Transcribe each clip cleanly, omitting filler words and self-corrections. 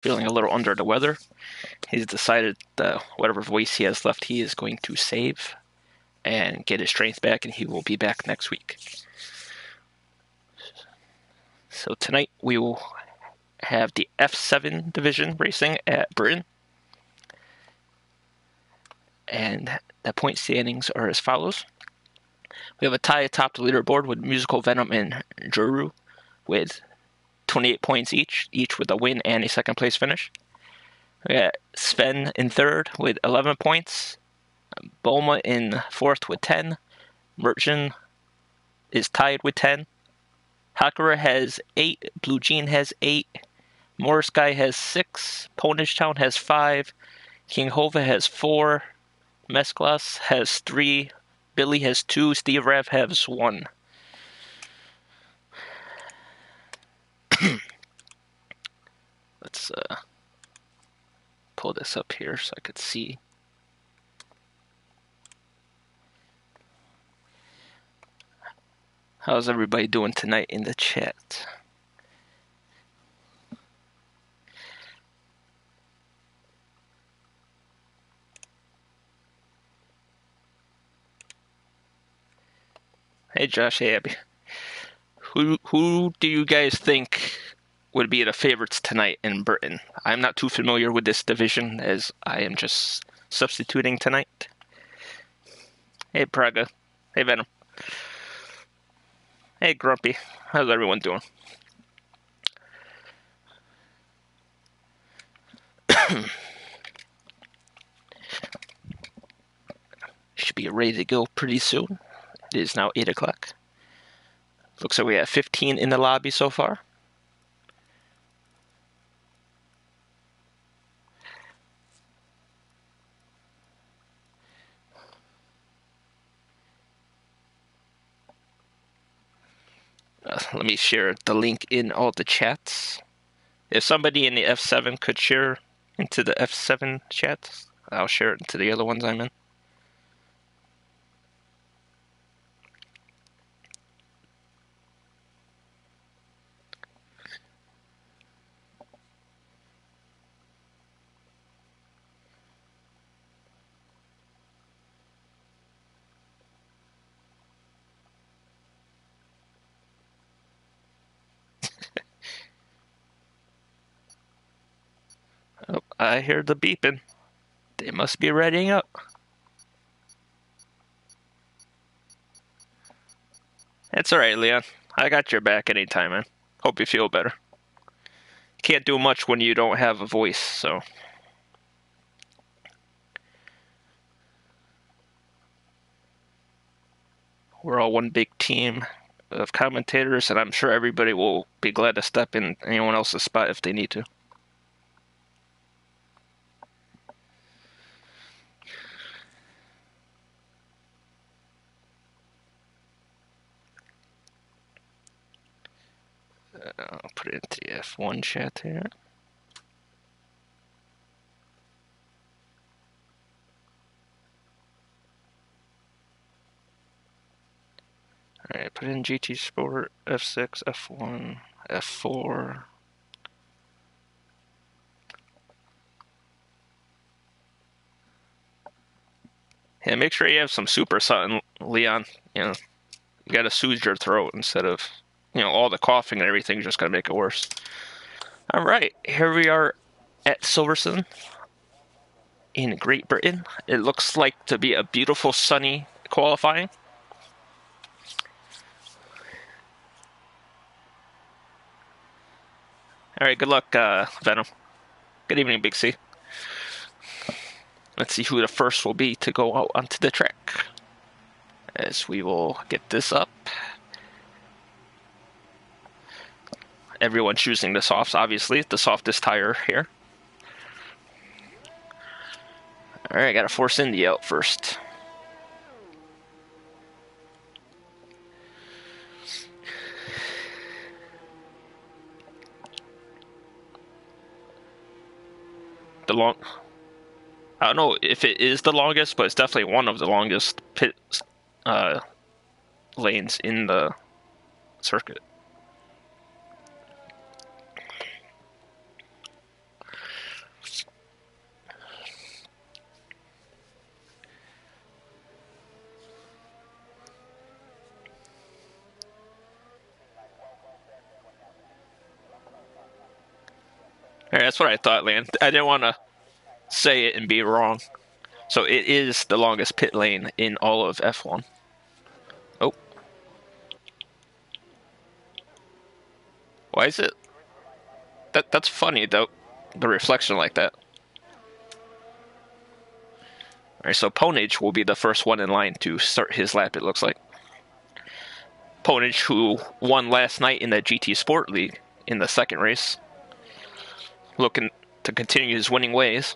feeling a little under the weather. He's decided that whatever voice he has left, he is going to save and get his strength back, and he will be back next week. So tonight we will have the F7 division racing at Britain. And the point standings are as follows. We have a tie atop the leaderboard with Musical Venom and Juru with 28 points each with a win and a second place finish. We got Sven in third with 11 points. Bulma in fourth with 10. Merchant is tied with 10. Hakura has 8. Blue Jean has 8. Morsky has 6. Ponish Town has 5. King Hova has 4. Mesclas has 3. Billy has 2. Steve Rav has 1. Let's pull this up here so I could see. How's everybody doing tonight in the chat? Hey Josh, hey Abby. Who do you guys think would be the favorites tonight in Britain? I'm not too familiar with this division as I am just substituting tonight. Hey Praga. Hey Venom. Hey Grumpy. How's everyone doing? Should be ready to go pretty soon. It is now 8 o'clock. Looks like we have 15 in the lobby so far. Let me share the link in all the chats. If somebody in the F7 could share into the F7 chats, I'll share it into the other ones I'm in. Oh, I hear the beeping. They must be readying up. It's alright, Leon. I got your back anytime, man. Hope you feel better. Can't do much when you don't have a voice, so. We're all one big team of commentators, and I'm sure everybody will be glad to step in anyone else's spot if they need to. I'll put it into the F1 chat here. Alright, put in GT Sport, F6, F1, F4. Yeah, make sure you have some super something, Leon. You know, you gotta soothe your throat instead of, all the coughing and everything just gonna make it worse. Alright, here we are at Silverstone in Great Britain. It looks like to be a beautiful sunny qualifying. Alright, good luck, Venom. Good evening, Big C. Let's see who the first will be to go out onto the track. As we will get this up. Everyone choosing the softs, obviously. The softest tire here. Alright, gotta force Indy out first. I don't know if it is the longest, but it's definitely one of the longest pit lanes in the circuit. Alright, that's what I thought, Lan. I didn't want to say it and be wrong. So it is the longest pit lane in all of F1. Oh. Why is it? That's funny, though. The reflection like that. Alright, so Ponage will be the first one in line to start his lap, it looks like. Ponage, who won last night in the GT Sport League in the second race. Looking to continue his winning ways.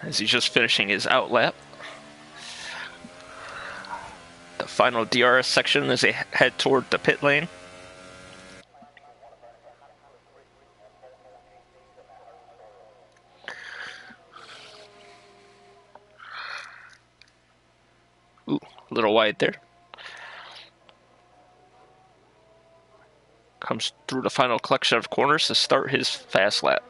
As he's just finishing his out lap. The final DRS section as they head toward the pit lane. Ooh, a little wide there. Comes through the final collection of corners to start his fast lap.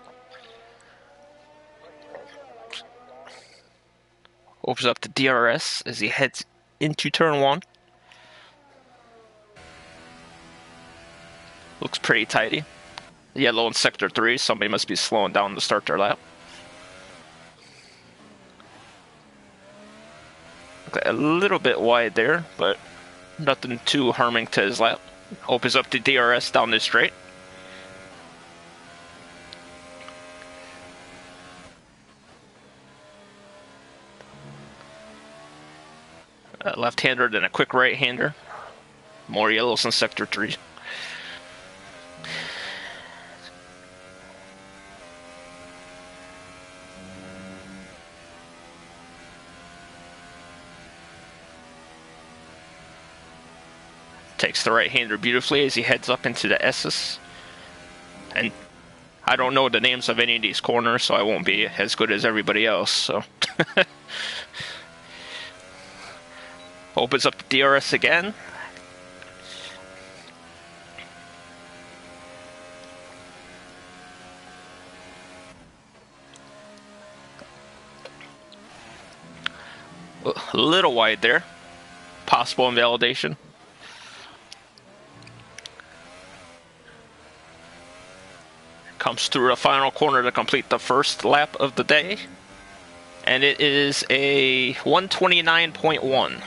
Opens up the DRS as he heads into turn 1. Looks pretty tidy. Yellow in sector 3, somebody must be slowing down to start their lap. Okay, a little bit wide there, but nothing too harming to his lap. Opens up the DRS down this straight. Left-hander, then a quick right-hander. More yellows in sector 3. Takes the right-hander beautifully as he heads up into the S's. And I don't know the names of any of these corners, so I won't be as good as everybody else. So opens up the DRS again. A little wide there. Possible invalidation. Comes through the final corner to complete the first lap of the day. And it is a 129.1.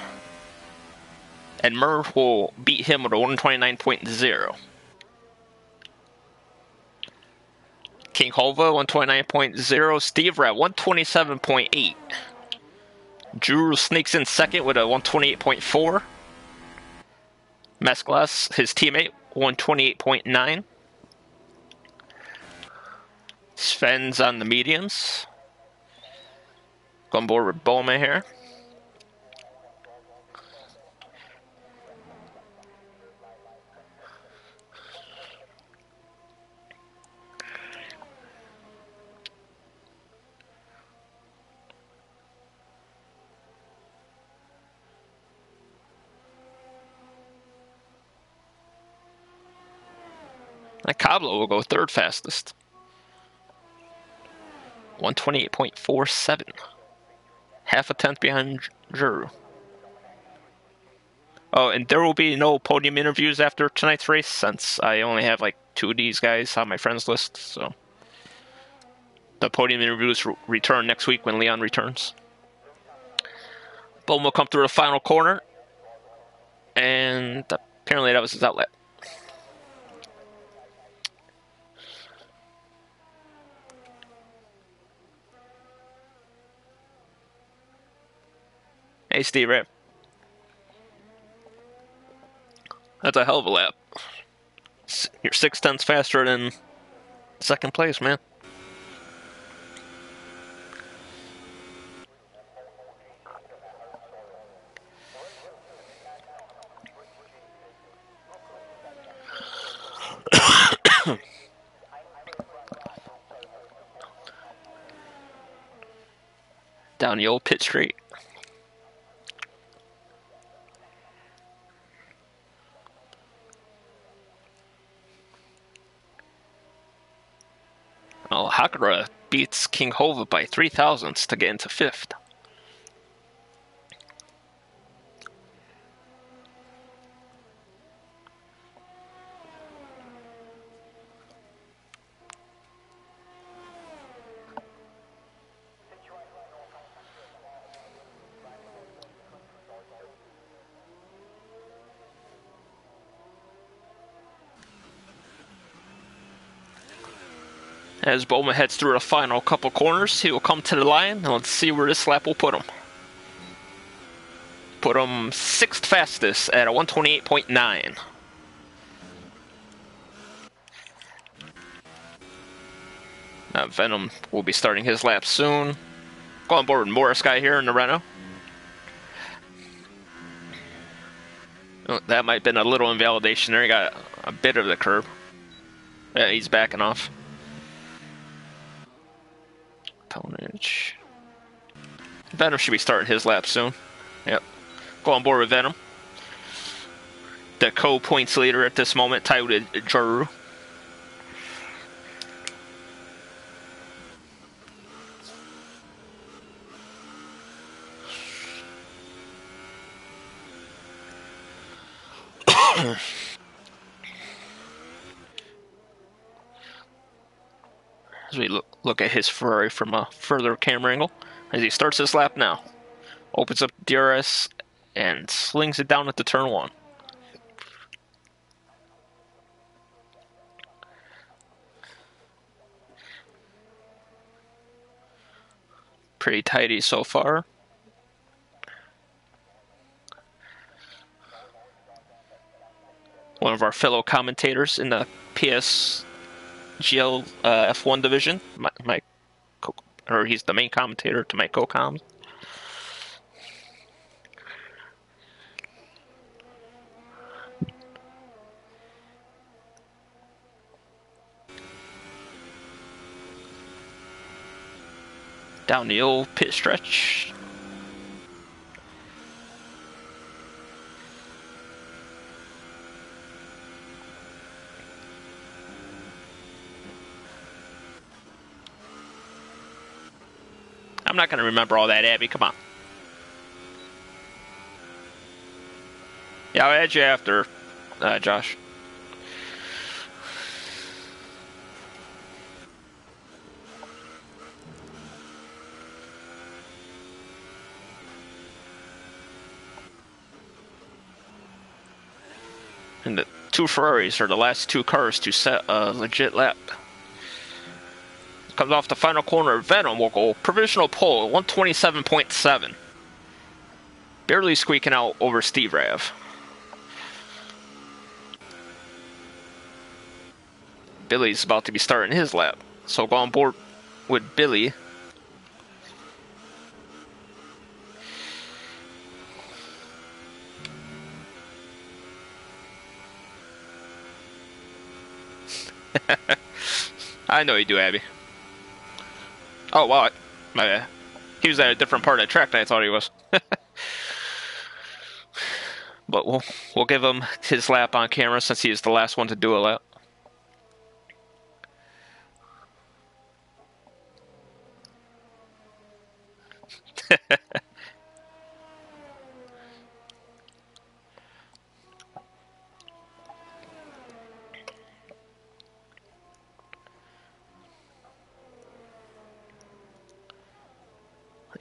And Merv will beat him with a 129.0. King Hova, 129.0. Steve Rat, 127.8. Drew sneaks in second with a 128.4. Mesclas, his teammate, 128.9. Sven's on the mediums. Going board with Bowman here. And Cablo will go third fastest. 128.47. Half a tenth behind Juru. Oh, and there will be no podium interviews after tonight's race since I only have like 2 of these guys on my friends list. So the podium interviews return next week when Leon returns. Bowman will come through the final corner. And apparently that was his outlet. Hey, Steve Rap. That's a hell of a lap. You're 6 tenths faster than second place, man. Down the old pit straight. Oh, Hakura beats King Hova by 3 thousandths to get into 5th. As Bowman heads through the final couple corners, he will come to the line, and let's see where this lap will put him. Put him 6th fastest at a 128.9. Venom will be starting his lap soon. Go on board with Morris guy here in the Renault. Oh, that might have been a little invalidation there. He got a bit of the curb. Yeah, he's backing off. Ponage. Venom should be starting his lap soon. Yep. Go on board with Venom. The co-points leader at this moment, tied with Juru. As we look at his Ferrari from a further camera angle, as he starts his lap now, opens up DRS and slings it down at the turn 1. Pretty tidy so far. One of our fellow commentators in the PSGL F1 division, or he's the main commentator to my co-coms. Down the old pit stretch. I'm not going to remember all that, Abby. Come on. Yeah, I'll add you after, Josh. And the 2 Ferraris are the last 2 cars to set a legit lap. Comes off the final corner. Venom will go provisional pole, 127.7. Barely squeaking out over Steve Rav. Billy's about to be starting his lap. So go on board with Billy. I know you do, Abby. Oh, wow. My bad. He was at a different part of the track than I thought he was. But we'll give him his lap on camera since he is the last one to do a lap.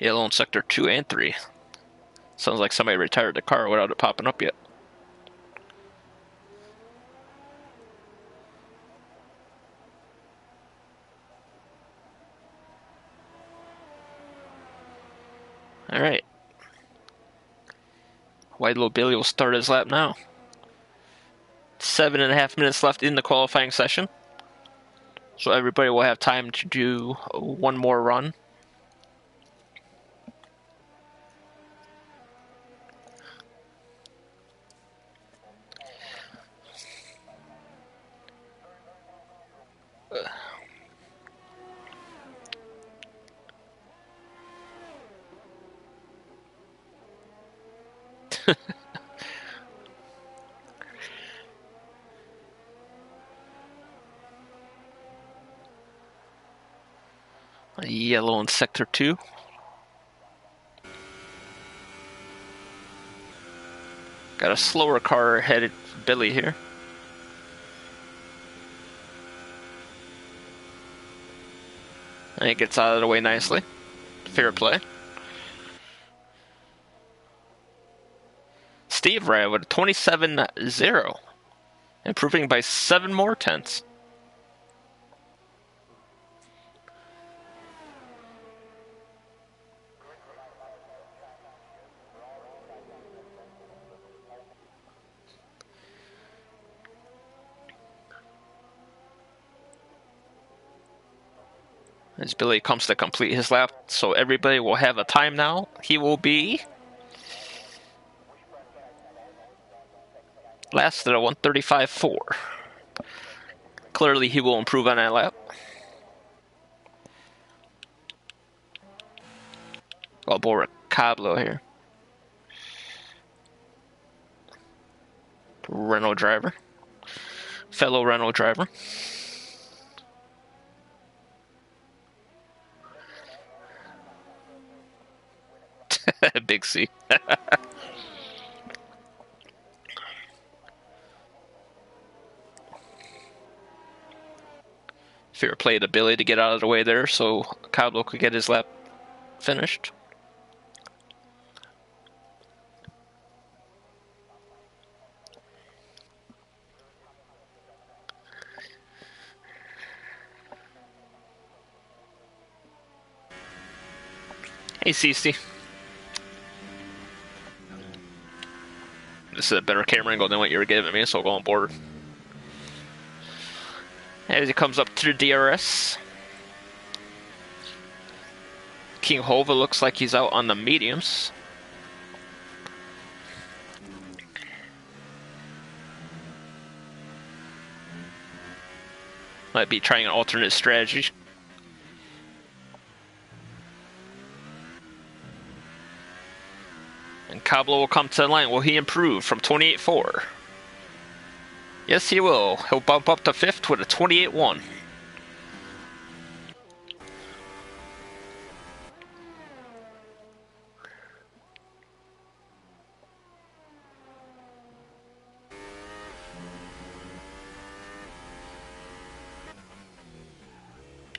Yellow in sector 2 and 3. Sounds like somebody retired the car without it popping up yet. Alright. White Little Billy will start his lap now. 7.5 minutes left in the qualifying session. So everybody will have time to do one more run. Yellow in sector 2. Got a slower car headed Billy here. And it gets out of the way nicely. Fair play. Steve Ray with a 27.0, improving by 7 more tenths. As Billy comes to complete his lap, so everybody will have a time now. He will be last at a 1:35.4. Clearly, he will improve on that lap. I'll board Cablo here. Renault driver. Fellow Renault driver. Big C. Fair play to Billy to get out of the way there so Cablo could get his lap finished. Hey, Cece. This is a better camera angle than what you were giving me, so I'll go on board. As he comes up to the DRS. King Hova looks like he's out on the mediums. Might be trying an alternate strategy. And Cablo will come to the line. Will he improve from 28.4? Yes, he will. He'll bump up to 5th with a 28.1.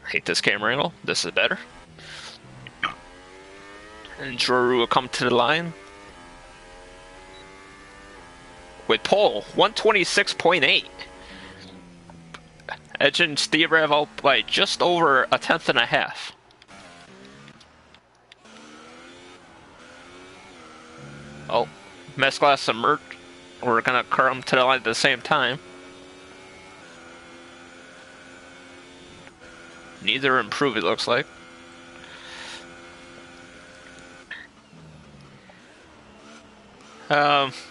Hate this camera angle. This is better. And Drew will come to the line with pole 126.8. Edging Steve Rev out by just over a 10th and a half. Oh, Mesclass and Mert we're gonna come to the line at the same time. Neither improve, it looks like.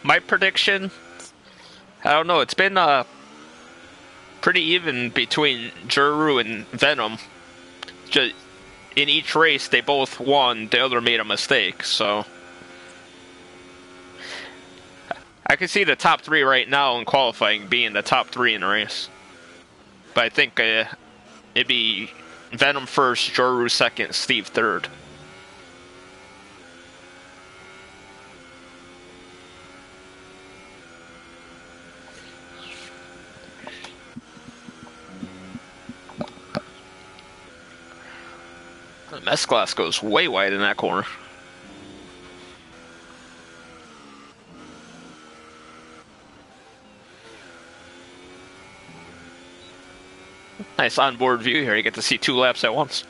My prediction, I don't know, it's been pretty even between Juru and Venom. Just in each race, they both won, the other made a mistake, so I can see the top 3 right now in qualifying being the top 3 in the race. But I think it'd be Venom first, Juru second, Steve third. The Mesclass goes way wide in that corner. Nice onboard view here. You get to see 2 laps at once.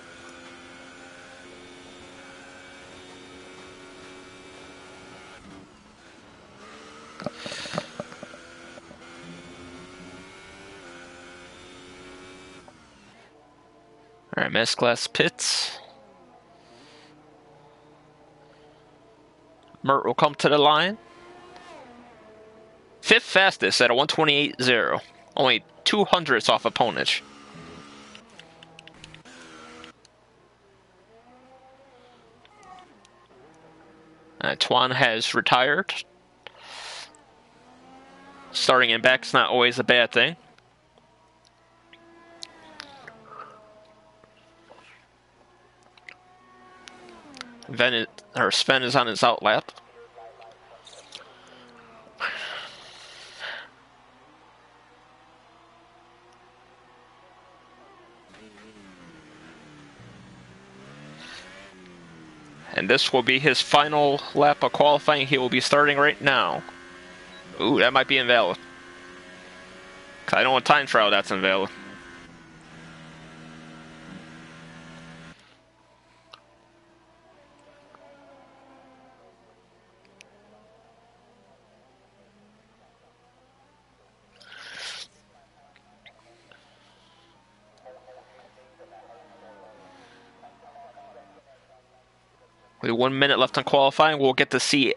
All right, Mesclass pits. Mert will come to the line. 5th fastest at a 128.0. Only 200ths off opponent. Tuan has retired. Starting in back is not always a bad thing. Sven is on his out lap. And this will be his final lap of qualifying. He will be starting right now. Ooh, that might be invalid. I know a time trial that's invalid. With 1 minute left on qualifying, we'll get to see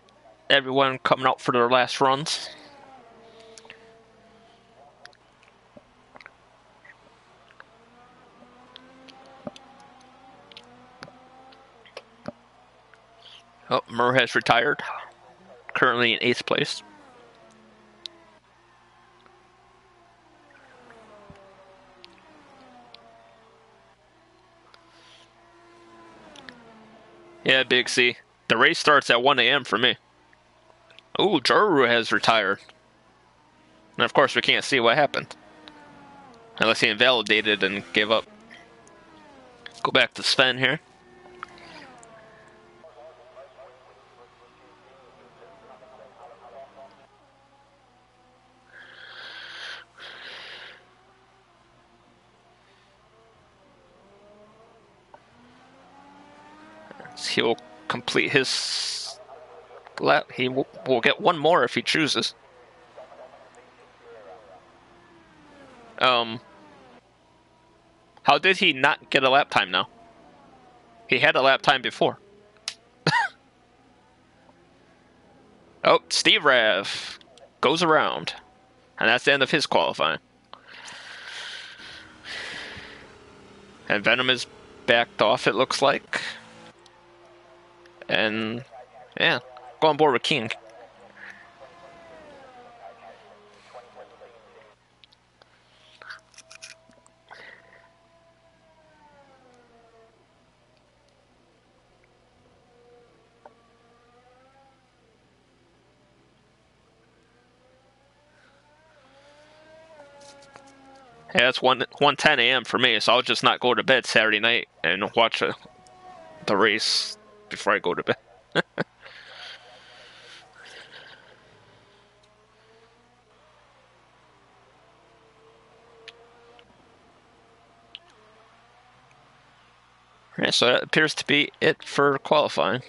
everyone coming out for their last runs. Oh, Murr has retired, currently in 8th place. Yeah, Big C. The race starts at 1 a.m. for me. Ooh, Juru has retired. And of course, we can't see what happened. Unless he invalidated and gave up. Go back to Sven here. He'll complete his lap. He will get one more if he chooses. How did he not get a lap time now? He had a lap time before. Oh, Steve Rav goes around. And that's the end of his qualifying. And Venom is backed off, it looks like. And, yeah, go on board with King. Yeah, it's 1:10 a.m. for me, so I'll just not go to bed Saturday night and watch the race before I go to bed. Yeah, so that appears to be it for qualifying.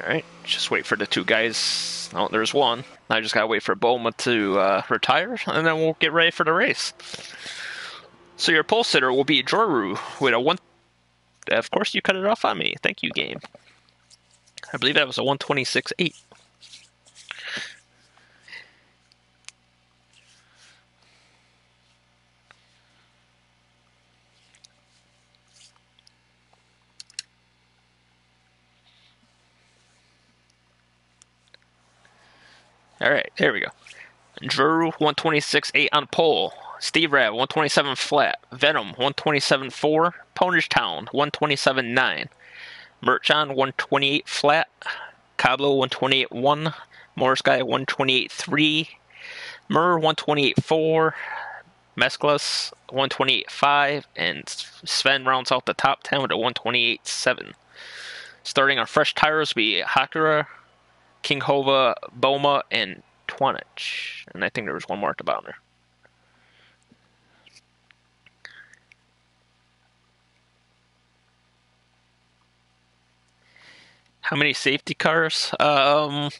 Alright, just wait for the two guys. Oh, there's one. I just gotta wait for Boma to retire, and then we'll get ready for the race. So your pole sitter will be Joru with a 1... Of course you cut it off on me. Thank you, game. I believe that was a 1:26.8. Alright, there we go. Drew 126.8 on pole. Steve Rav 127 flat. Venom 127.4. Ponish Town 127.9. Merchon 128 flat. Cablo 128.1. Morris Guy 128.3. Murr 128.4. Mesclas 128.5. And Sven rounds out the top 10 with a 128.7. Starting on fresh tires will be Hakura, King Hova, Boma, and Twanich. And I think there was one more at the bottom there. How many safety cars? I'll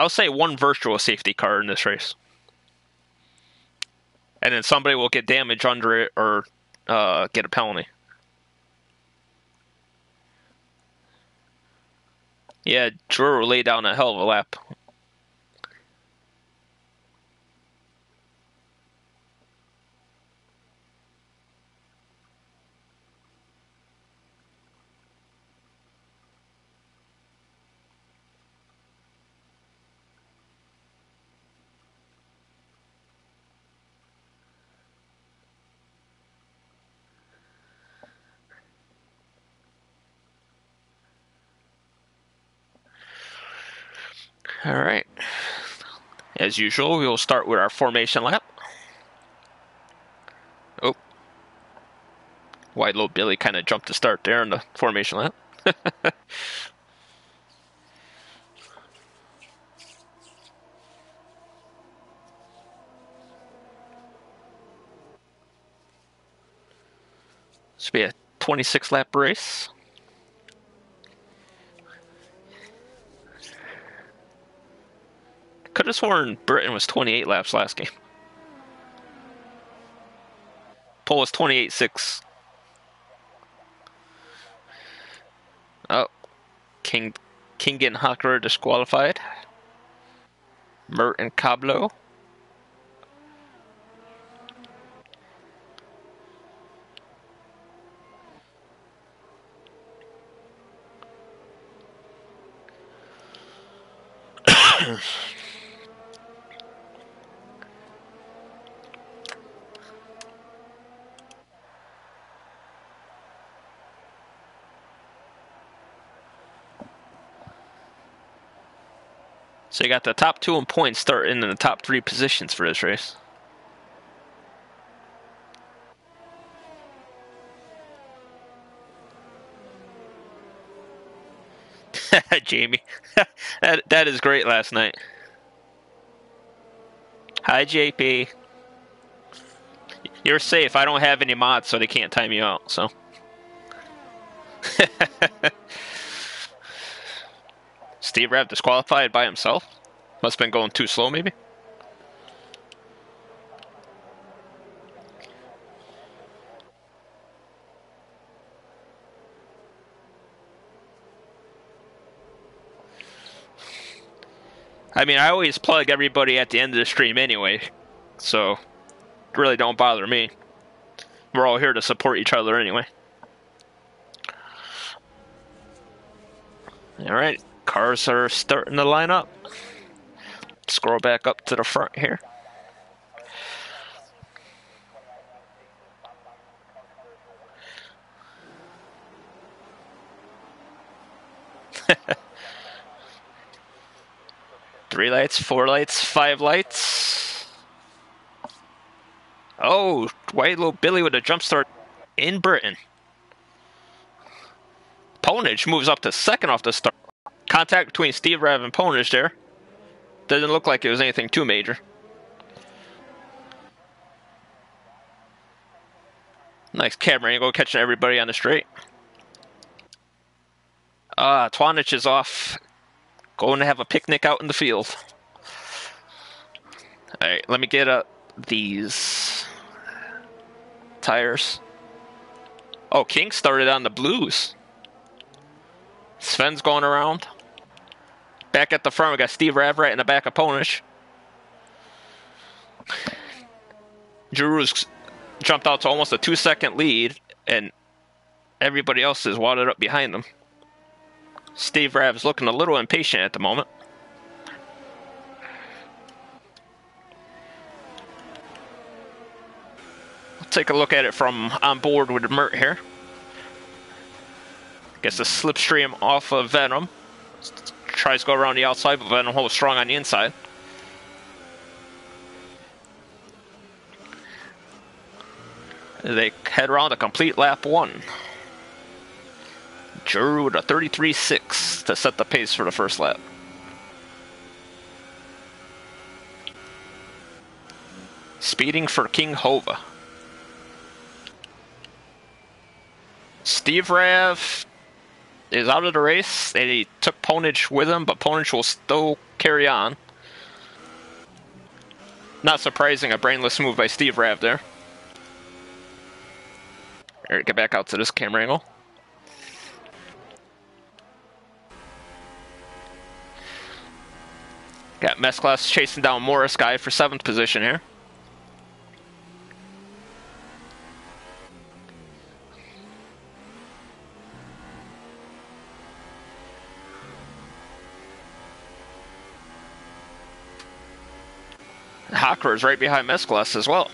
say one virtual safety car in this race. And then somebody will get damage under it or get a penalty. Yeah, Drew laid down a hell of a lap. All right. As usual, we will start with our formation lap. Oh. White Little Billy kind of jumped to start there in the formation lap. This will be a 26 lap race. Could have sworn Britain was 28 laps last game. Pole was 28.6. Oh, King and Hocker disqualified. Mert and Cablo. So you got the top 2 in points starting in the top 3 positions for this race. Jamie. that is great last night. Hi, JP. You're safe. I don't have any mods, so they can't time you out, so. Steve Rav disqualified by himself? Must have been going too slow, maybe? I mean, I always plug everybody at the end of the stream anyway, so it really don't bother me. We're all here to support each other anyway. Alright, cars are starting to line up. Scroll back up to the front here. Three lights, 4 lights, 5 lights. Oh, white little Billy with a jump start in Britain. Ponage moves up to second off the start. Contact between Steve Rav and Ponage there. Doesn't look like it was anything too major. Nice camera angle catching everybody on the straight. Twanich is off. Going to have a picnic out in the field. Alright, let me get these tires. Oh, King started on the blues. Sven's going around. Back at the front, we got Steve Rav right in the back of Ponish. Giroux's jumped out to almost a 2-second lead, and everybody else is wadded up behind them. Steve Rav's looking a little impatient at the moment. Take a look at it from on board with Mert here. Gets the slipstream off of Venom. Tries to go around the outside, but Venom holds strong on the inside. They head around to complete lap 1. Giroux with a 33.6 to set the pace for the first lap. Speeding for King Hova. Steve Rav is out of the race. They took Ponage with him, but Ponage will still carry on. Not surprising, a brainless move by Steve Rav there. Alright, get back out to this camera angle. Got Mesclas chasing down Morris guy for 7th position here. Hocker is right behind Mesclas as well.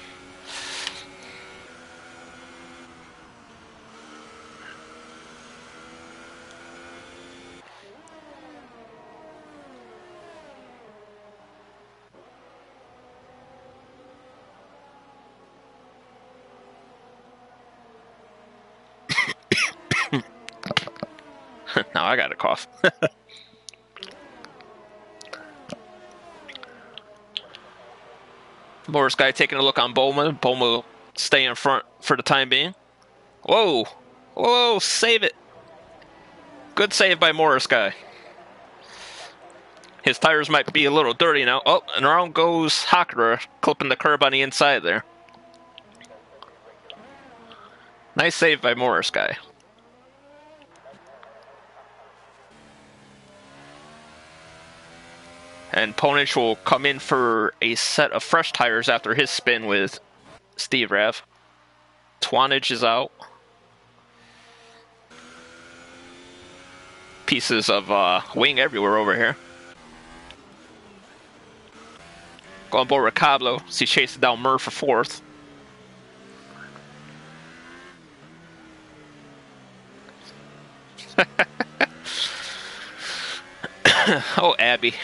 Now I got a cough. Morris guy taking a look on Bowman. Bowman will stay in front for the time being. Whoa. Whoa, save it. Good save by Morris guy. His tires might be a little dirty now. Oh, and around goes Hakura, clipping the curb on the inside there. Nice save by Morris guy. And Ponich will come in for a set of fresh tires after his spin with Steve Rav. Twanage is out. Pieces of wing everywhere over here. Going board with Cablo. He's chasing down Murr for fourth. Oh, Abby.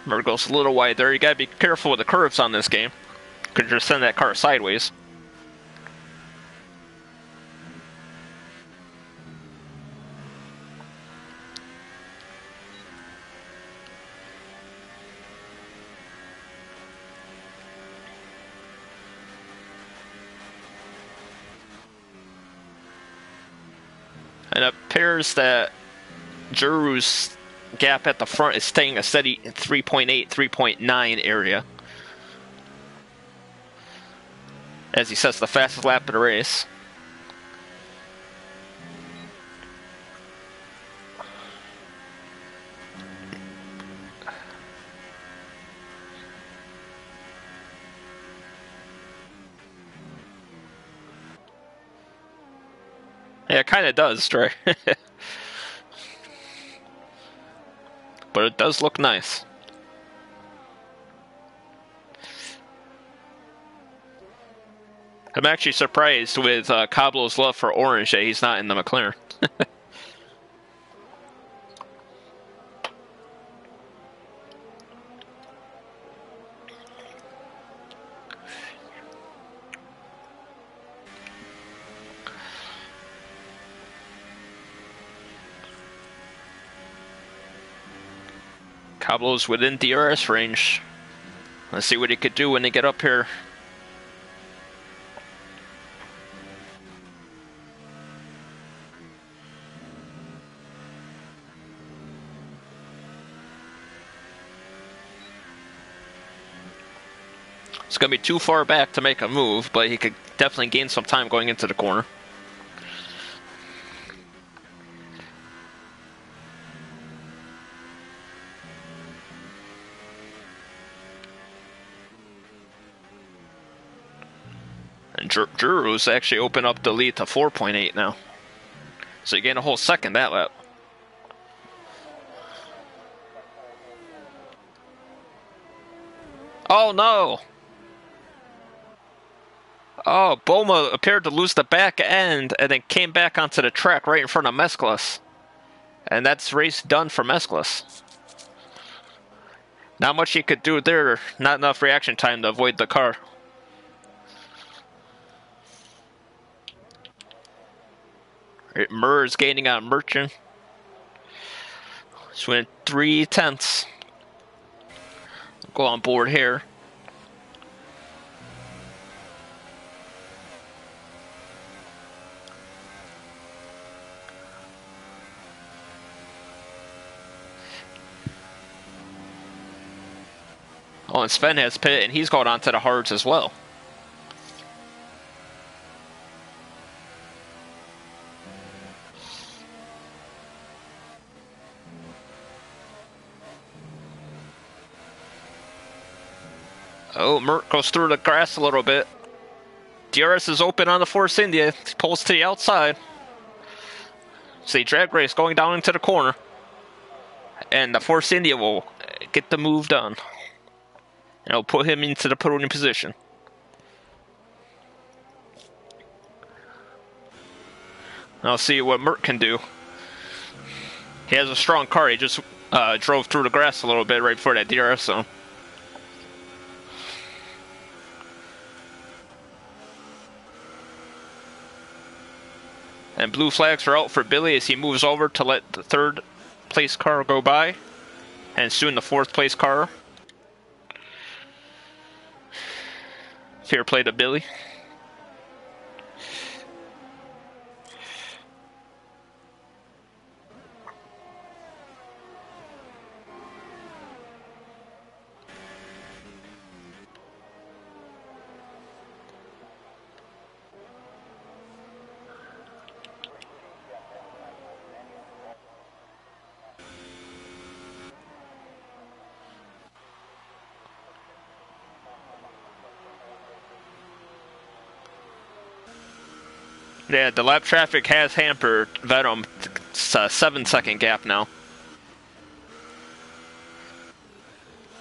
Murr goes a little wide there. You gotta be careful with the curves on this game. Could just send that car sideways. And it appears that Juru's gap at the front is staying a steady 3.8, 3.9 area. As he sets the fastest lap of the race. Yeah, it kind of does, Trey. But it does look nice. I'm actually surprised with Cablo's love for orange that he's not in the McLaren. Cablo's within DRS range. Let's see what he could do when they get up here. It's going to be too far back to make a move, but he could definitely gain some time going into the corner. And Juru's actually opened up the lead to 4.8 now. So you gain a whole second that lap. Oh no! Oh, Boma appeared to lose the back end and then came back onto the track right in front of Mesclas. And that's race done for Mesclas. Not much he could do there. Not enough reaction time to avoid the car. Murr is gaining on Merchant. Just went 3/10. Go on board here. Oh, and Sven has pit, and he's going on to the hards as well. Oh, Mert goes through the grass a little bit. DRS is open on the Force India. He pulls to the outside. See, drag race going down into the corner. And the Force India will get the move done. And it'll put him into the podium position. I'll see what Mert can do. He has a strong car. He just drove through the grass a little bit right before that DRS zone. And blue flags are out for Billy as he moves over to let the third place car go by. And soon the fourth place car. Fair play to Billy. Yeah, the lap traffic has hampered Venom. It's a 7-second gap now.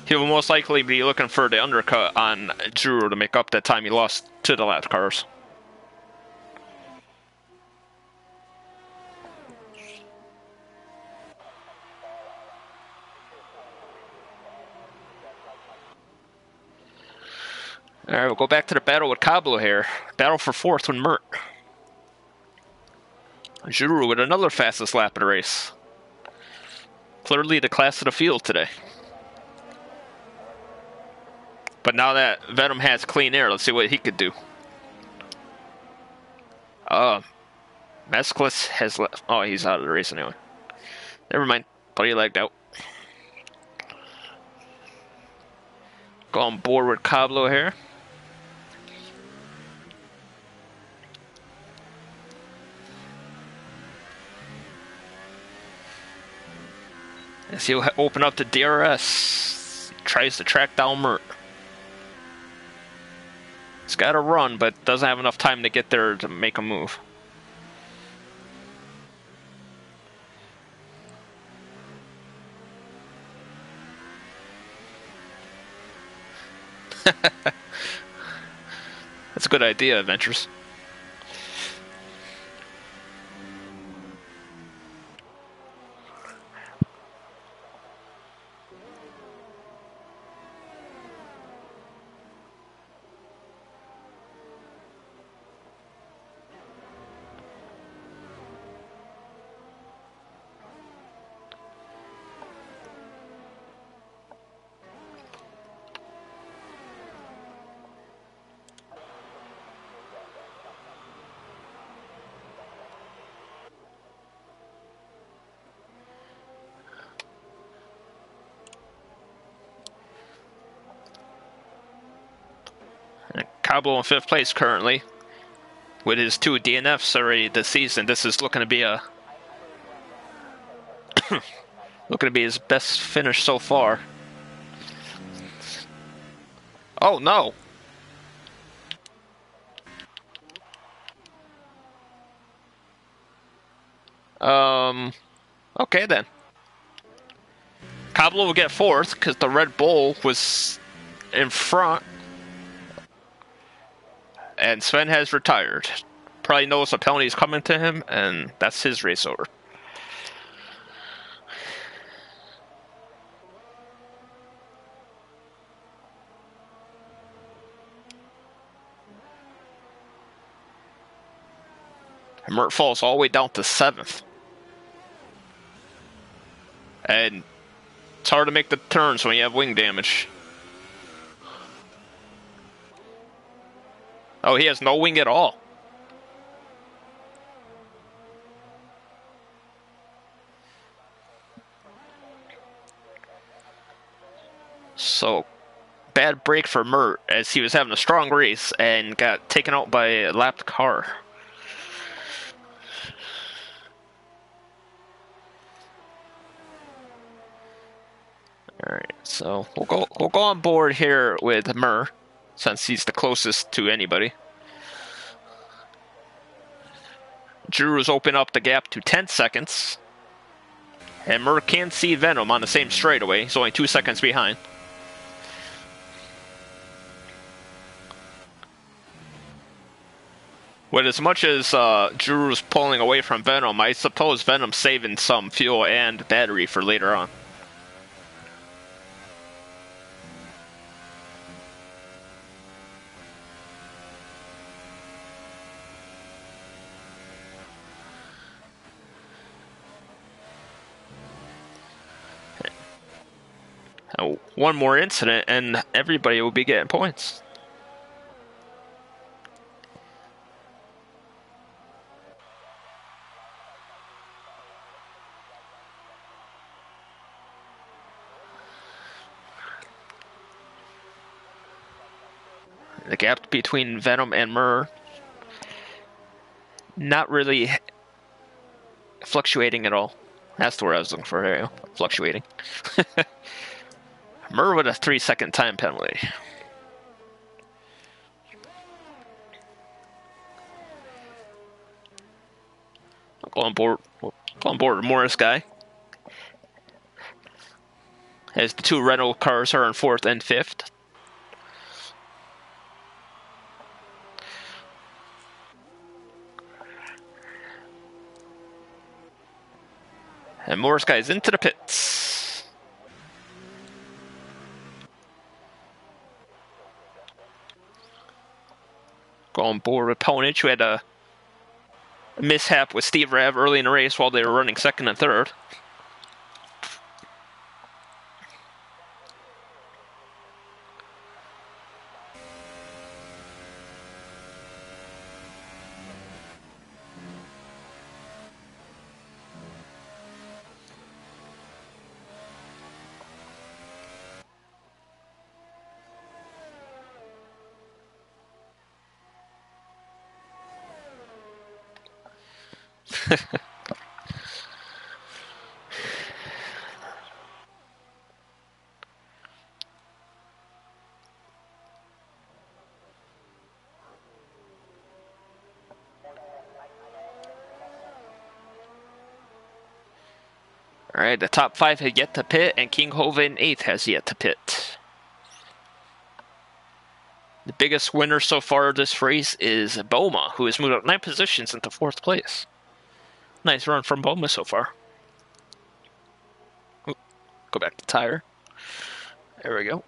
He will most likely be looking for the undercut on Drew to make up that time he lost to the lap cars. Alright, we'll go back to the battle with Cablo here. Battle for fourth with Mert. Juru with another fastest lap of the race. Clearly the class of the field today. But now that Venom has clean air, let's see what he could do. Mesclus has left. Oh, he's out of the race anyway. Never mind. Thought he lagged out. Go on board with Cablo here. As he'll open up the DRS. Tries to track down Mert. He's got to run, but doesn't have enough time to get there to make a move. That's a good idea, Adventures. Cablo in fifth place currently, with his 2 DNFs already this season. This is looking to be a looking to be his best finish so far. Oh no! Okay then. Cablo will get fourth because the Red Bull was in front. And Sven has retired. Probably knows a penalty is coming to him, and that's his race over. And Mert falls all the way down to 7th. And it's hard to make the turns when you have wing damage. Oh, he has no wing at all. So, bad break for Mert as he was having a strong race and got taken out by a lapped car. Alright, so we'll go on board here with Mer, since he's the closest to anybody. Drew's open up the gap to 10 seconds. And Mer can see Venom on the same straightaway. He's only 2 seconds behind. With as much as Drew's pulling away from Venom, I suppose Venom's saving some fuel and battery for later on. One more incident and everybody will be getting points. The gap between Venom and Murr not really fluctuating at all. That's the word I was looking for. There you go. Fluctuating. Murr with a 3-second time penalty. Go on board Morris guy. As the two rental cars are in 4th and 5th. And Morris guy's into the pits. Go on board with Ponich, who had a mishap with Steve Rav early in the race while they were running 2nd and 3rd. Alright, the top 5 had yet to pit, and Kinghoven 8th has yet to pit. The biggest winner so far of this race is Boma, who has moved up 9 positions into 4th place. Nice run from Boma so far. Ooh, go back to tire. There we go.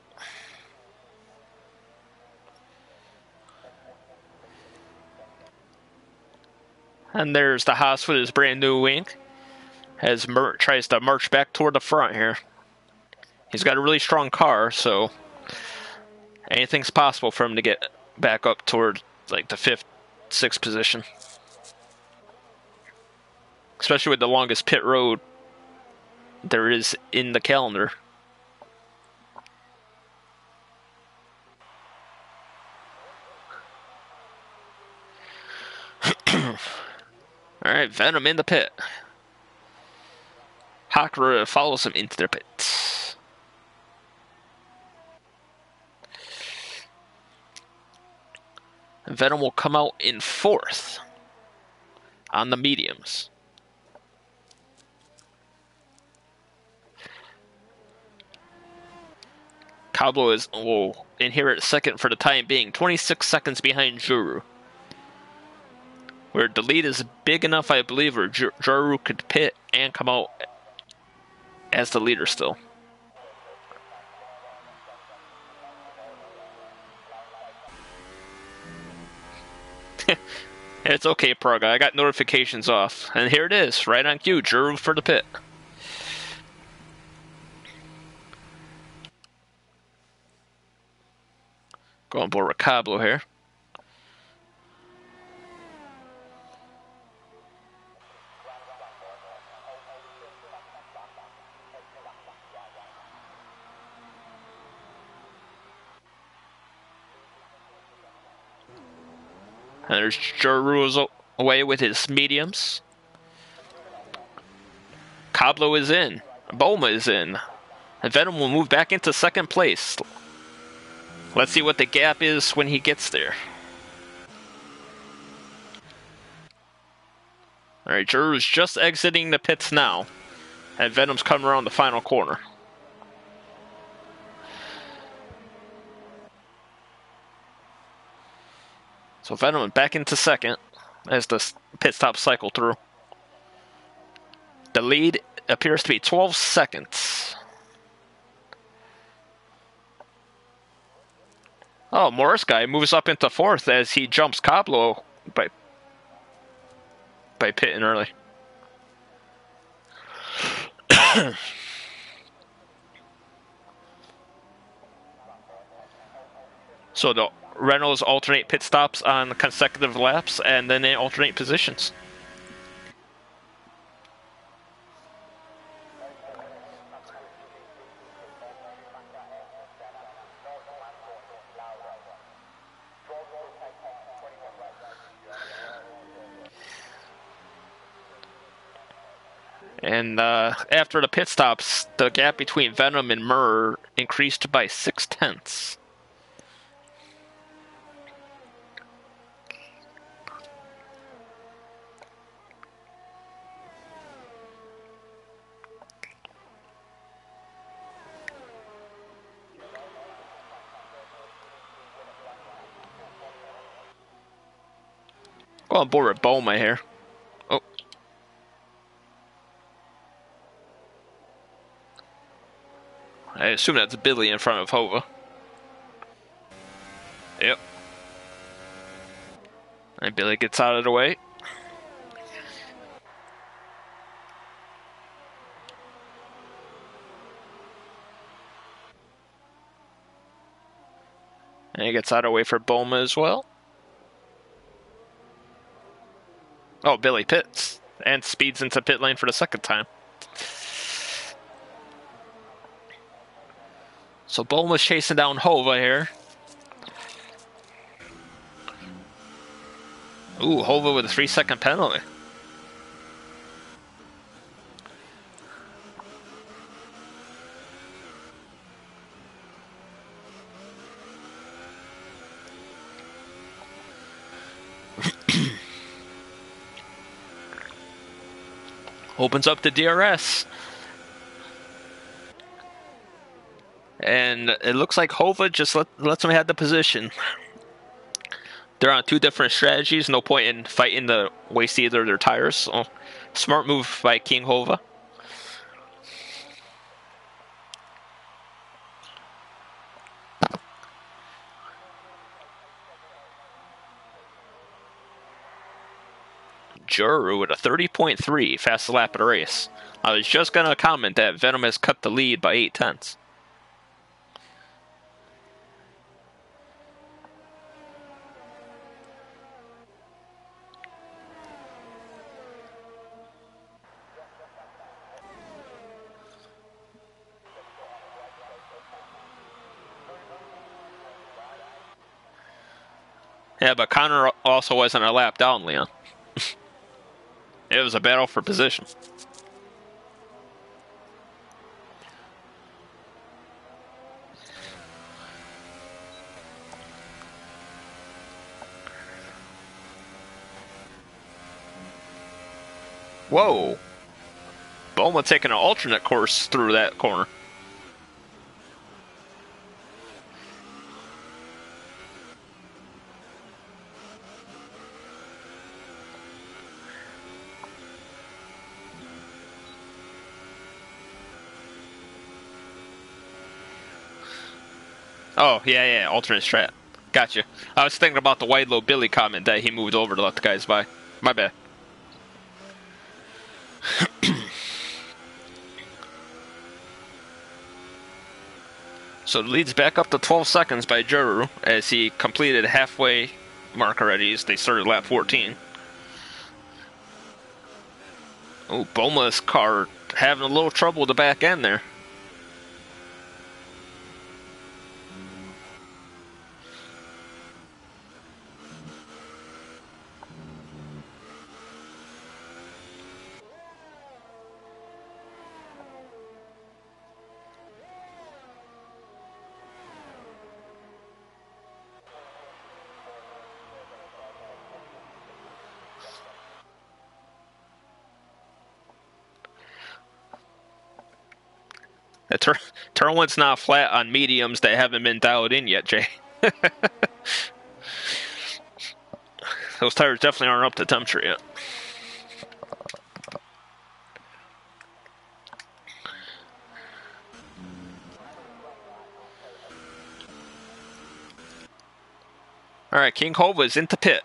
And there's the Haas with his brand new wing. As tries to march back toward the front here. He's got a really strong car, so anything's possible for him to get back up toward like the 5th, 6th position. Especially with the longest pit road there is in the calendar. Alright, Venom in the pit. Hakura follows him into their pits. Venom will come out in 4th on the mediums. Cablo will inherit 2nd for the time being, 26 seconds behind Juru. Where the lead is big enough, I believe, where Juru could pit and come out as the leader still. It's okay, Praga. I got notifications off. And here it is, right on cue. Juru for the pit. Go on board with Cablo here. And there's Juru away with his mediums. Cablo is in. Boma is in. And Venom will move back into 2nd place. Let's see what the gap is when he gets there. Alright, Juru's just exiting the pits now. And Venom's coming around the final corner. So Venom back into 2nd as the pit stop cycle through. The lead appears to be 12 seconds. Oh, Morris guy moves up into 4th as he jumps Cablo by pitting early. So the Renaults alternate pit stops on consecutive laps, and then they alternate positions. And after the pit stops, the gap between Venom and Murr increased by 0.6. Go on board with Boma here. Oh. I assume that's Billy in front of Hova. Yep. And Billy gets out of the way. And he gets out of the way for Boma as well. Oh, Billy pits. And speeds into pit lane for the second time. So Boma's chasing down Hova here. Ooh, Hova with a 3-second penalty. Opens up the DRS. And it looks like Hova just lets him have the position. They're on two different strategies. No point in fighting to waste either of their tires. So, smart move by King Hova. Juru with a 30.3 fastest lap of the race. I was just going to comment that Venom has cut the lead by 0.8. Yeah, but Connor also wasn't a lap down, Leon. It was a battle for position. Whoa. Boma taking an alternate course through that corner. Oh, yeah, alternate strat. Gotcha. I was thinking about the wide low Billy comment that he moved over to let the guys by. My bad. So the lead's back up to 12 seconds by Juru as he completed halfway mark already as they started lap 14. Oh, Boma's car having a little trouble with the back end there. Turn one's not flat on mediums that haven't been dialed in yet, Jay. Those tires definitely aren't up to temperature yet. Alright, King Hova is into pit.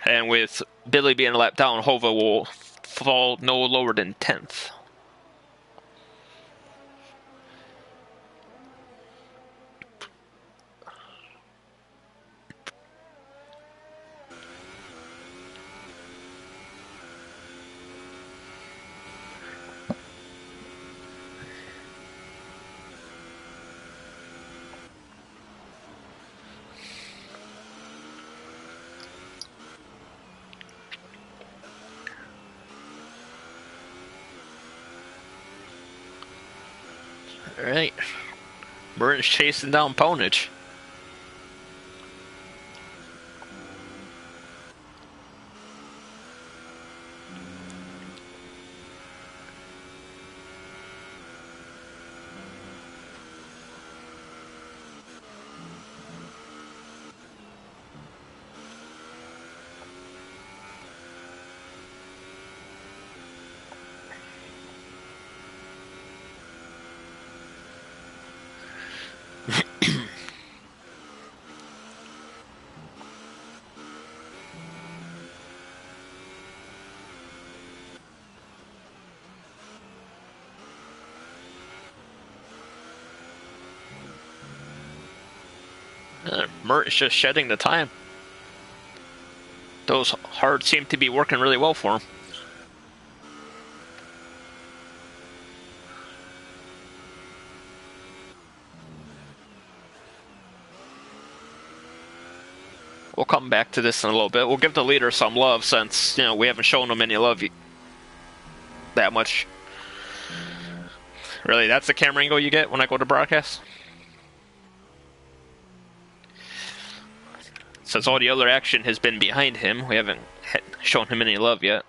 And with Billy being a lap down, Hova will fall no lower than 10th. Alright. Merton's chasing down Ponage. Merton's just shedding the time. Those hards seem to be working really well for him. We'll come back to this in a little bit. We'll give the leader some love since, we haven't shown him any love that much. Really, that's the camera angle you get when I go to broadcast? Since all the other action has been behind him, we haven't shown him any love yet.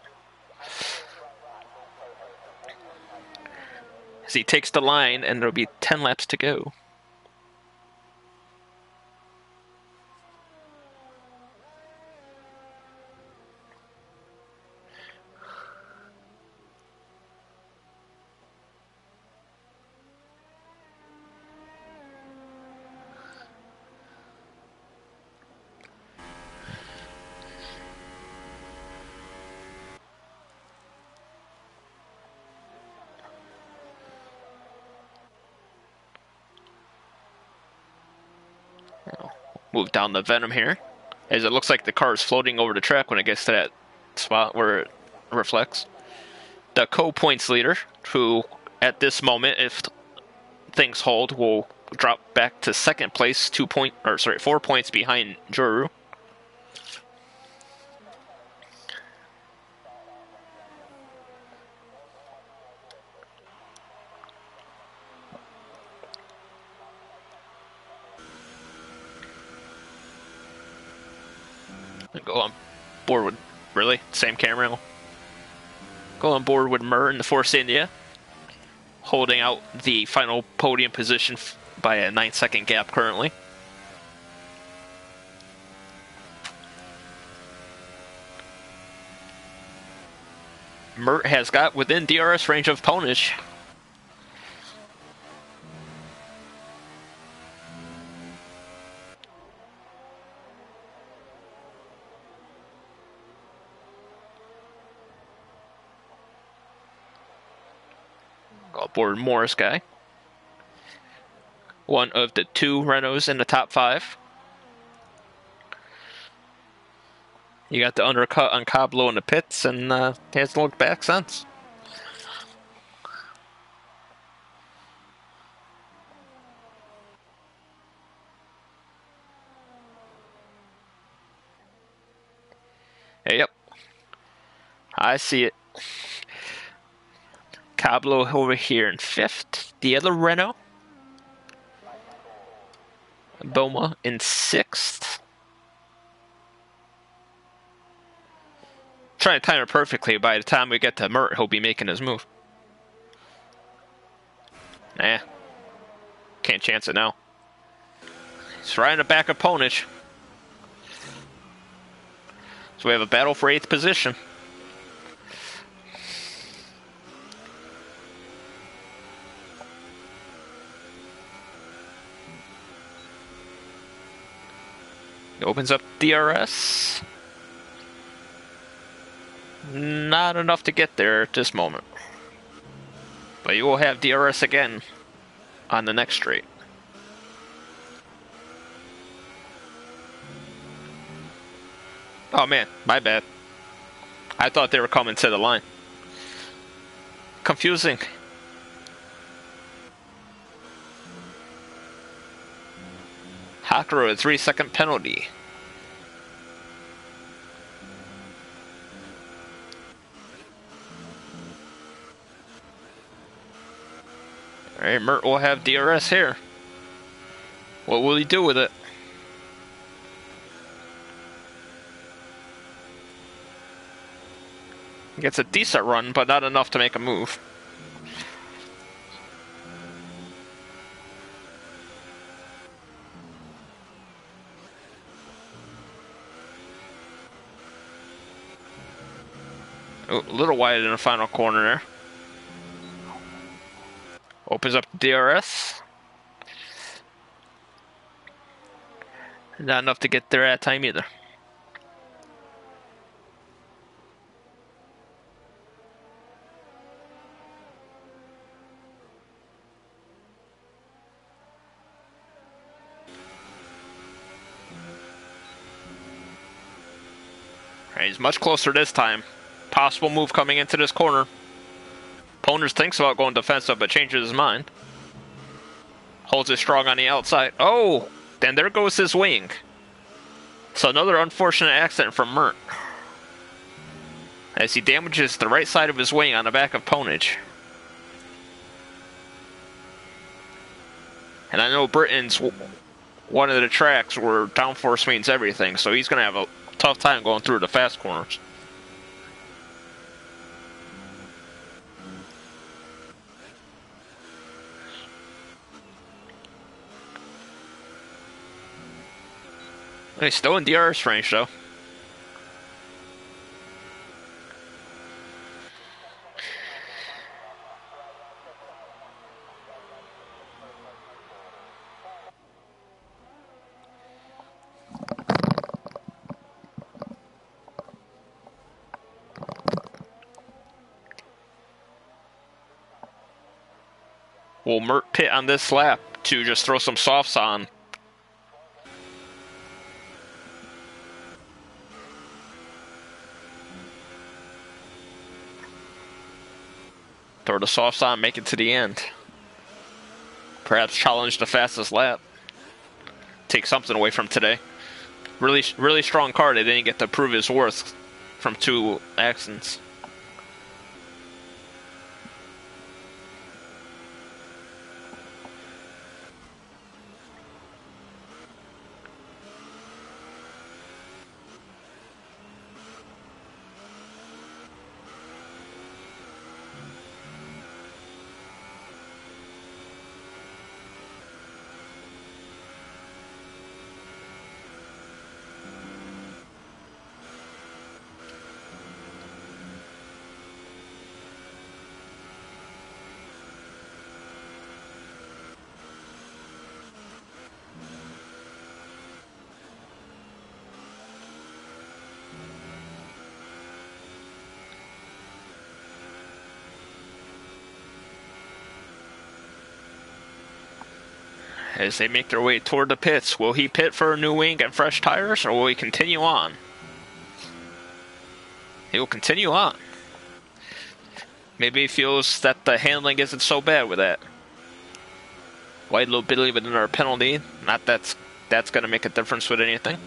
As he takes the line, and there'll be 10 laps to go. Move down the Venom here, as it looks like the car is floating over the track when it gets to that spot where it reflects. The co-points leader, who at this moment, if things hold, will drop back to second place, 4 points behind Juru. Go on board with, really? Same camera? Go on board with Murr in the Force India, holding out the final podium position by a 9-second gap currently. Mert has got within DRS range of Ponage. Aboard Morris guy. One of the 2 Renaults in the top 5. You got the undercut on Cablo in the pits, and he hasn't looked back since. Yep. I see it. Cablo over here in 5th. The other Renault, Boma, in 6th. Trying to time it perfectly. By the time we get to Mert, he'll be making his move. Nah. Can't chance it now. He's right in the back of Ponage. So we have a battle for 8th position. He opens up DRS. Not enough to get there at this moment. But you will have DRS again on the next straight. Oh man, my bad. I thought they were coming to the line. Confusing. Hacker a 3-second penalty. Alright, Mert will have DRS here. What will he do with it? He gets a decent run, but not enough to make a move. Oh, a little wide in the final corner there. Opens up the DRS. Not enough to get there at time either. Right, he's much closer this time. Possible move coming into this corner. Poners thinks about going defensive, but changes his mind. Holds it strong on the outside. Oh, then there goes his wing. So another unfortunate accident from Mert, as he damages the right side of his wing on the back of Ponage. And I know Britain's one of the tracks where downforce means everything, so he's going to have a tough time going through the fast corners. He's still in DRS range, though. Will Mert pit on this lap to just throw some softs on? Throw the softs on, make it to the end. Perhaps challenge the fastest lap. Take something away from today. Really strong car. They didn't get to prove his worth from 2 accidents. As they make their way toward the pits, will he pit for a new wing and fresh tires, or will he continue on? He will continue on. Maybe he feels that the handling isn't so bad with that. Wide low Billy with another penalty. Not that's going to make a difference with anything.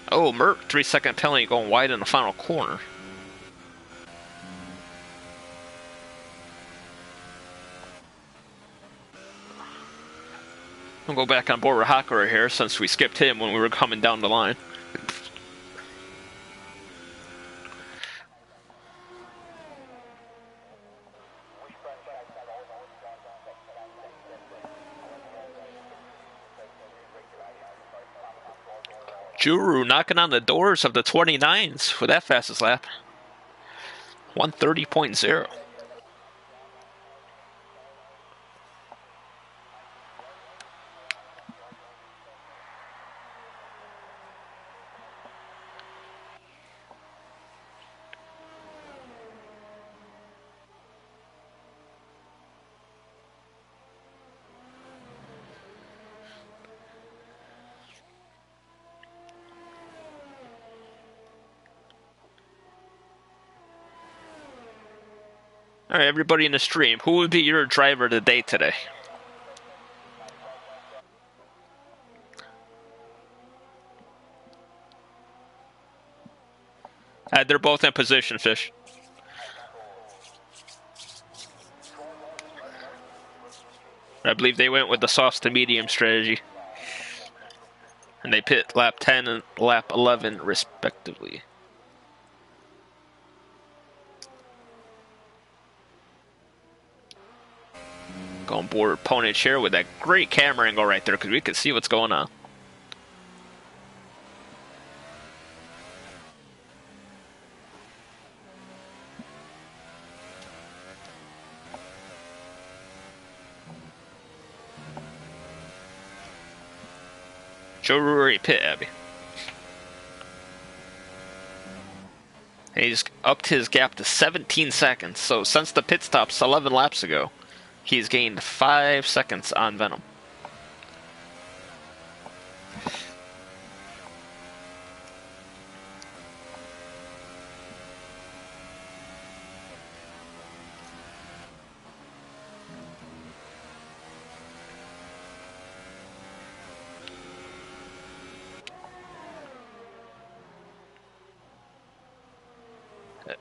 Oh, Mert, 3-second penalty going wide in the final corner. We'll go back on board with Hakura here since we skipped him when we were coming down the line. Juru knocking on the doors of the 29s for that fastest lap. 130.0. All right, everybody in the stream, who would be your driver of the day today? They're both in position, Fish. I believe they went with the soft to medium strategy. And they pit lap 10 and lap 11, respectively. Going board opponent here with that great camera angle right there because we could see what's going on. Joe Rory pit, Abby. And he's upped his gap to 17 seconds. So since the pit stops 11 laps ago, he's gained 5 seconds on Venom.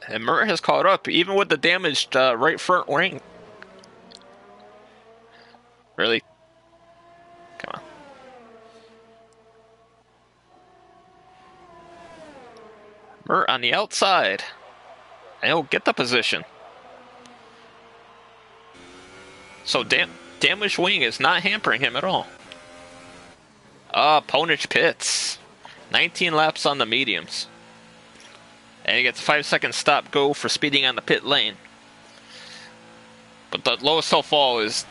And Murray has caught up, even with the damaged right front wing. Really? Come on. Murray on the outside. And he'll get the position. So damaged wing is not hampering him at all. Ponich pits. 19 laps on the mediums. And he gets a 5-second stop go for speeding on the pit lane. But the lowest he'll fall is...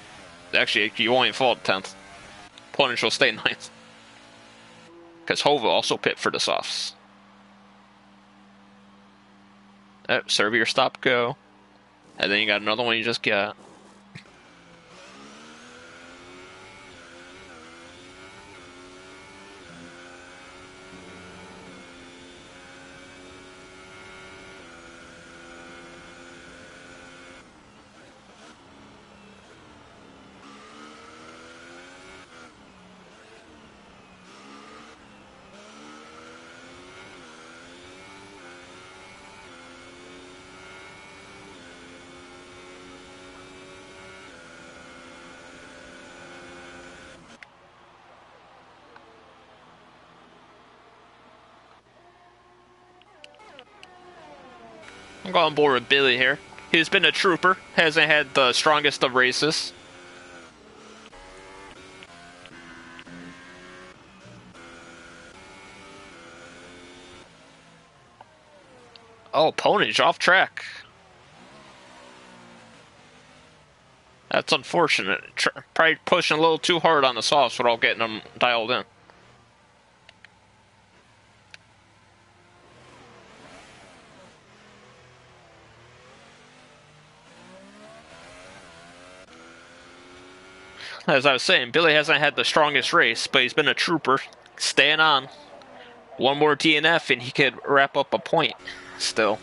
Actually, you won't even fall to 10th. Ponich will stay 9th. Because Hova also pit for the softs. Serve your stop go. And then you got another one you just got. I'm going on board with Billy here. He's been a trooper, hasn't had the strongest of races. Oh, Ponich off track. That's unfortunate. Probably pushing a little too hard on the softs without getting them dialed in. As I was saying, Billy hasn't had the strongest race, but he's been a trooper, staying on. One more DNF and he could wrap up a point still.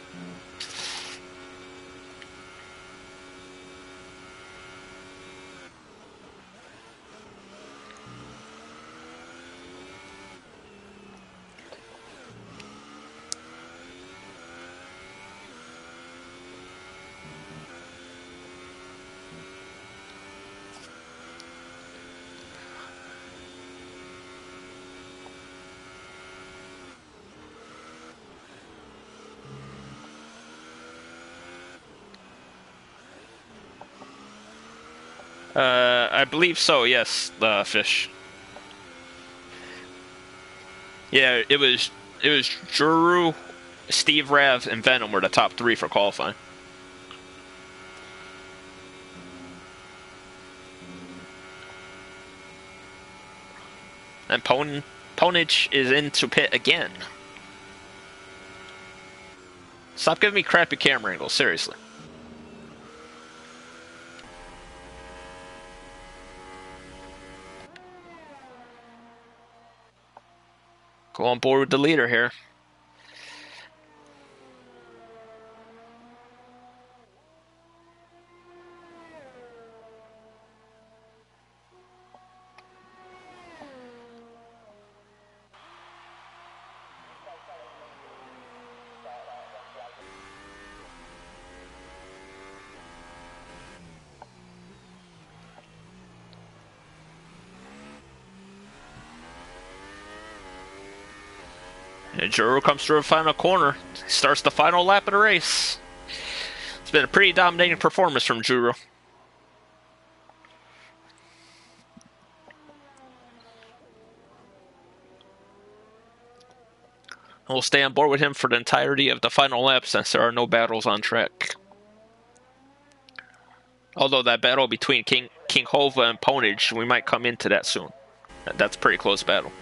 I believe so, yes, Fish. Yeah, it was Juru, Steve Rav, and Venom were the top 3 for qualifying. And Ponich is into pit again. Stop giving me crappy camera angles, seriously. Go on board with the leader here. And Juru comes through the final corner. He starts the final lap of the race. It's been a pretty dominating performance from Juru. We'll stay on board with him for the entirety of the final lap since there are no battles on track. Although that battle between King Hova and Ponage, we might come into that soon. That's a pretty close battle.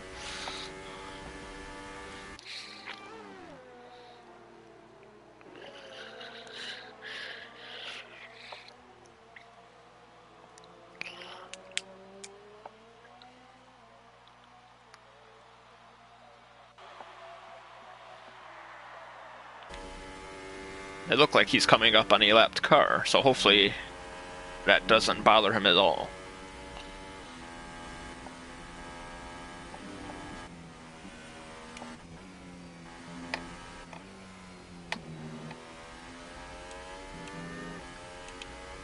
It looked like he's coming up on a lapped car, so hopefully that doesn't bother him at all.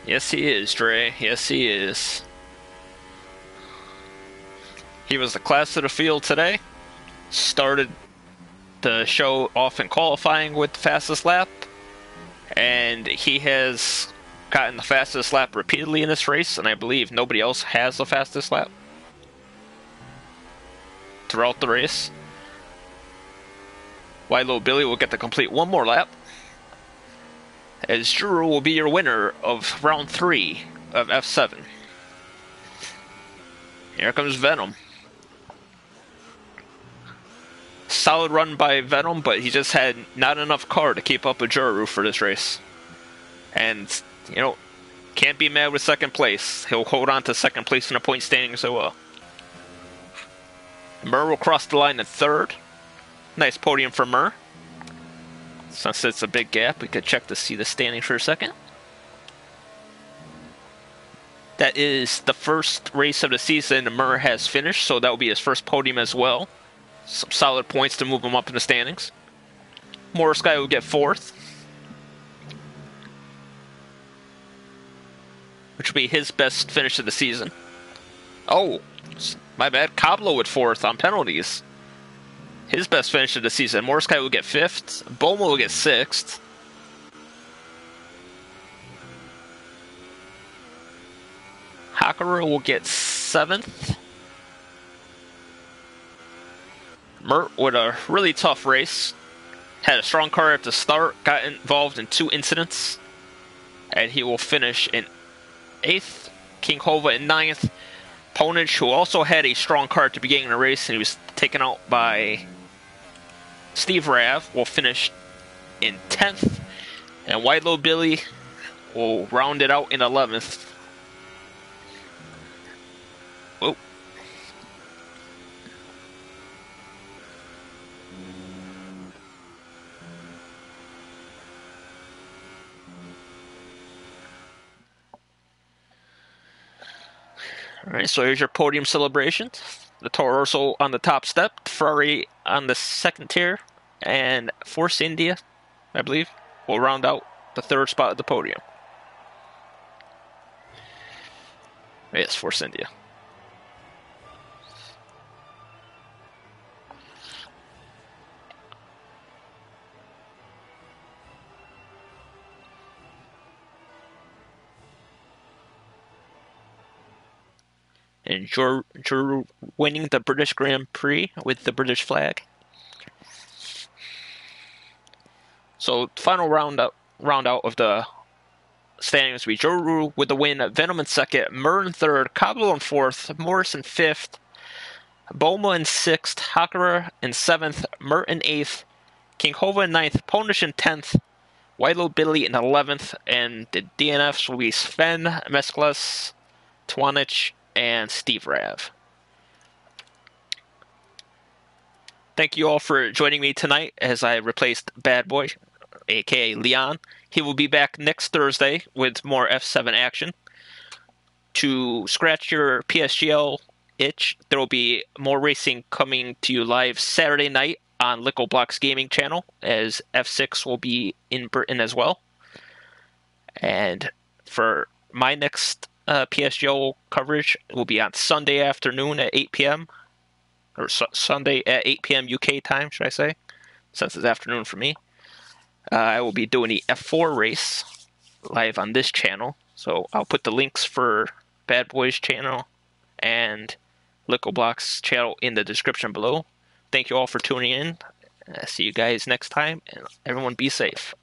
Yes, he is, Dre. Yes, he is. He was the class of the field today. Started the show off in qualifying with the fastest lap. And he has gotten the fastest lap repeatedly in this race, and I believe nobody else has the fastest lap throughout the race. Wilo Billy will get to complete one more lap, as Juru will be your winner of round 3 of F7. Here comes Venom. Solid run by Venom, but he just had not enough car to keep up with Juru for this race. And, you know, can't be mad with second place. He'll hold on to second place in the point standings as well. Murr will cross the line in third. Nice podium for Murr. Since it's a big gap, we could check to see the standings for a second. That is the first race of the season Murr has finished, so that will be his first podium as well. Some solid points to move him up in the standings. Morris Guy will get fourth, which will be his best finish of the season. Oh, my bad. Cablo with fourth on penalties. His best finish of the season. Morris Guy will get fifth. Boma will get sixth. Hakura will get seventh. Mert with a really tough race. Had a strong car at the start, got involved in 2 incidents, and he will finish in 8th. King Hova in 9th. Ponage, who also had a strong car at the beginning of the race, and he was taken out by Steve Rav, will finish in 10th. And Wilo Billy will round it out in 11th. Whoa. Alright, so here's your podium celebration. The Toro Rosso on the top step, Ferrari on the second tier, and Force India, I believe, will round out the third spot at the podium. Yes, Force India. And Juru winning the British Grand Prix with the British flag. So final round out of the standings will be Juru with the win, Venom in second, Murr in third, Cablo in fourth, Morris in fifth, Boma in sixth, Hakura in seventh, Murr in eighth, King Hova in ninth, Ponish in 10th, Wilo Billy in 11th, and the DNFs will be Sven, Mesklas, Twanich, and Steve Rav. Thank you all for joining me tonight as I replaced Bad Boy, aka Leon. He will be back next Thursday with more F7 action. To scratch your PSGL itch, there will be more racing coming to you live Saturday night on Lickle Block's gaming channel, as F6 will be in Britain as well. And for my next PSGL coverage will be on Sunday afternoon at 8 p.m. or Sunday at 8 p.m. UK time, should I say? since it's afternoon for me. I will be doing the F4 race live on this channel, so I'll put the links for Bad Boys channel and Lickle Block's channel in the description below. Thank you all for tuning in. See you guys next time, and everyone be safe.